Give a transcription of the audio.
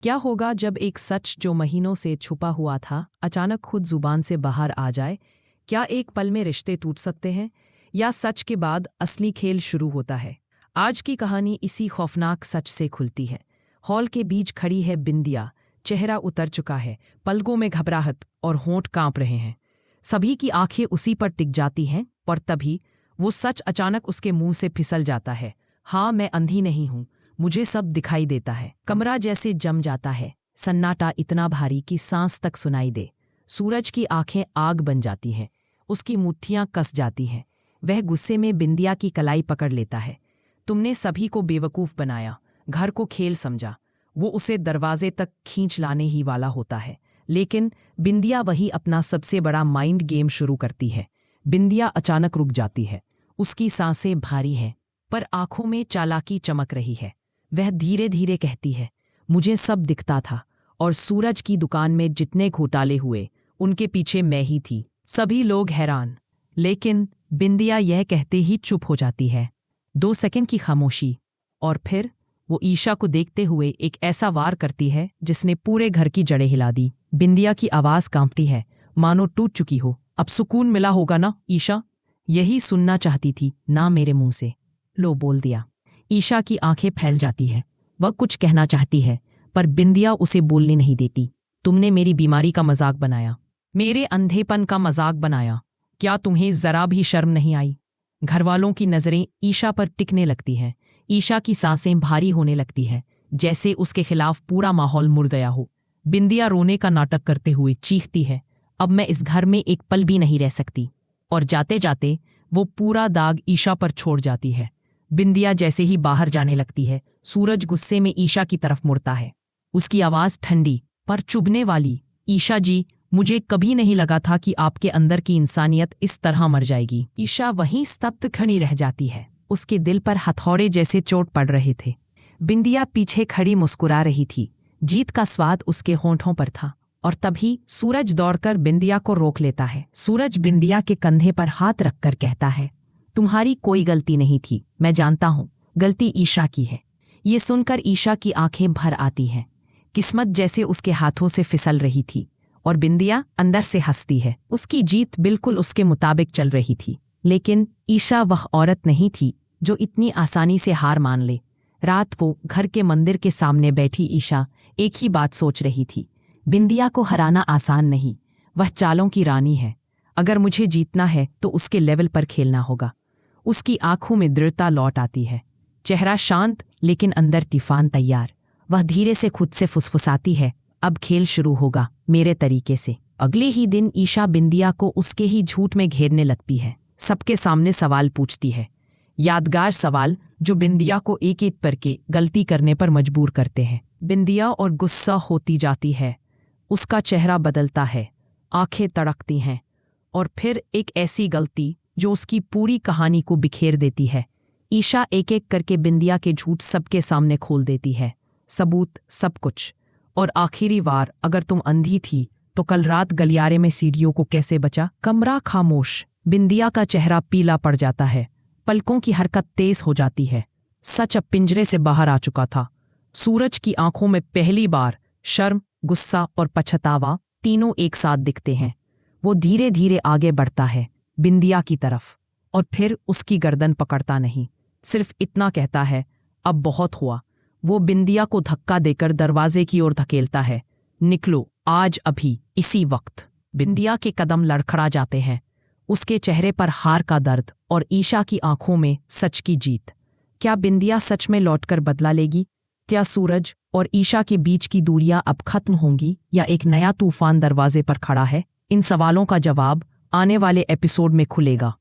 क्या होगा जब एक सच जो महीनों से छुपा हुआ था अचानक खुद जुबान से बाहर आ जाए? क्या एक पल में रिश्ते टूट सकते हैं, या सच के बाद असली खेल शुरू होता है? आज की कहानी इसी खौफनाक सच से खुलती है। हॉल के बीच खड़ी है बिंदिया, चेहरा उतर चुका है, पलकों में घबराहट और होंठ कांप रहे हैं। सभी की आंखें उसी पर टिक जाती हैं, पर तभी वो सच अचानक उसके मुंह से फिसल जाता है। हाँ, मैं अंधी नहीं हूं, मुझे सब दिखाई देता है। कमरा जैसे जम जाता है, सन्नाटा इतना भारी कि सांस तक सुनाई दे। सूरज की आंखें आग बन जाती हैं, उसकी मुट्ठियां कस जाती हैं। वह गुस्से में बिंदिया की कलाई पकड़ लेता है। तुमने सभी को बेवकूफ बनाया, घर को खेल समझा। वो उसे दरवाजे तक खींच लाने ही वाला होता है, लेकिन बिंदिया वही अपना सबसे बड़ा माइंड गेम शुरू करती है। बिंदिया अचानक रुक जाती है, उसकी सांसें भारी हैं, पर आंखों में चालाकी चमक रही है। वह धीरे धीरे कहती है, मुझे सब दिखता था, और सूरज की दुकान में जितने घोटाले हुए उनके पीछे मैं ही थी। सभी लोग हैरान, लेकिन बिंदिया यह कहते ही चुप हो जाती है। 2 सेकंड की खामोशी, और फिर वो ईशा को देखते हुए एक ऐसा वार करती है जिसने पूरे घर की जड़ें हिला दी। बिंदिया की आवाज कांपती है, मानो टूट चुकी हो। अब सुकून मिला होगा ना ईशा? यही सुनना चाहती थी ना मेरे मुंह से। लो, बोल दिया। ईशा की आंखें फैल जाती है। वह कुछ कहना चाहती है, पर बिंदिया उसे बोलने नहीं देती। तुमने मेरी बीमारी का मजाक बनाया, मेरे अंधेपन का मजाक बनाया। क्या तुम्हें जरा भी शर्म नहीं आई? घरवालों की नजरें ईशा पर टिकने लगती हैं। ईशा की सांसें भारी होने लगती है, जैसे उसके खिलाफ पूरा माहौल मुड़ गया हो। बिंदिया रोने का नाटक करते हुए चीखती है, अब मैं इस घर में एक पल भी नहीं रह सकती। और जाते जाते वो पूरा दाग ईशा पर छोड़ जाती है। बिंदिया जैसे ही बाहर जाने लगती है, सूरज गुस्से में ईशा की तरफ मुड़ता है। उसकी आवाज ठंडी पर चुभने वाली, ईशा जी, मुझे कभी नहीं लगा था कि आपके अंदर की इंसानियत इस तरह मर जाएगी। ईशा वहीं स्तब्ध खड़ी रह जाती है, उसके दिल पर हथौड़े जैसे चोट पड़ रहे थे। बिंदिया पीछे खड़ी मुस्कुरा रही थी, जीत का स्वाद उसके होंठों पर था। और तभी सूरज दौड़कर बिंदिया को रोक लेता है। सूरज बिंदिया के कंधे पर हाथ रखकर कहता है, तुम्हारी कोई गलती नहीं थी, मैं जानता हूं, गलती ईशा की है। ये सुनकर ईशा की आंखें भर आती हैं। किस्मत जैसे उसके हाथों से फिसल रही थी, और बिंदिया अंदर से हंसती है। उसकी जीत बिल्कुल उसके मुताबिक चल रही थी। लेकिन ईशा वह औरत नहीं थी जो इतनी आसानी से हार मान ले। रात वो घर के मंदिर के सामने बैठी ईशा एक ही बात सोच रही थी, बिंदिया को हराना आसान नहीं, वह चालों की रानी है। अगर मुझे जीतना है तो उसके लेवल पर खेलना होगा। उसकी आंखों में दृढ़ता लौट आती है, चेहरा शांत लेकिन अंदर तूफान तैयार। वह धीरे से खुद से फुसफुसाती है, अब खेल शुरू होगा मेरे तरीके से। अगले ही दिन ईशा बिंदिया को उसके ही झूठ में घेरने लगती है। सबके सामने सवाल पूछती है, यादगार सवाल जो बिंदिया को एक एक करके गलती करने पर मजबूर करते हैं। बिंदिया और गुस्सा होती जाती है, उसका चेहरा बदलता है, आंखें तड़कती हैं, और फिर एक ऐसी गलती जो उसकी पूरी कहानी को बिखेर देती है। ईशा एक एक करके बिंदिया के झूठ सबके सामने खोल देती है, सबूत, सब कुछ। और आखिरी वार, अगर तुम अंधी थी तो कल रात गलियारे में सीढ़ियों को कैसे बचा? कमरा खामोश, बिंदिया का चेहरा पीला पड़ जाता है, पलकों की हरकत तेज हो जाती है। सच अब पिंजरे से बाहर आ चुका था। सूरज की आंखों में पहली बार शर्म, गुस्सा और पछतावा तीनों एक साथ दिखते हैं। वो धीरे धीरे आगे बढ़ता है बिंदिया की तरफ, और फिर उसकी गर्दन पकड़ता नहीं, सिर्फ इतना कहता है, अब बहुत हुआ। वो बिंदिया को धक्का देकर दरवाजे की ओर धकेलता है, निकलो आज, अभी, इसी वक्त। बिंदिया के कदम लड़खड़ा जाते हैं, उसके चेहरे पर हार का दर्द और ईशा की आंखों में सच की जीत। क्या बिंदिया सच में लौटकर बदला लेगी? क्या सूरज और ईशा के बीच की दूरियां अब खत्म होंगी, या एक नया तूफान दरवाजे पर खड़ा है? इन सवालों का जवाब आने वाले एपिसोड में खुलेगा।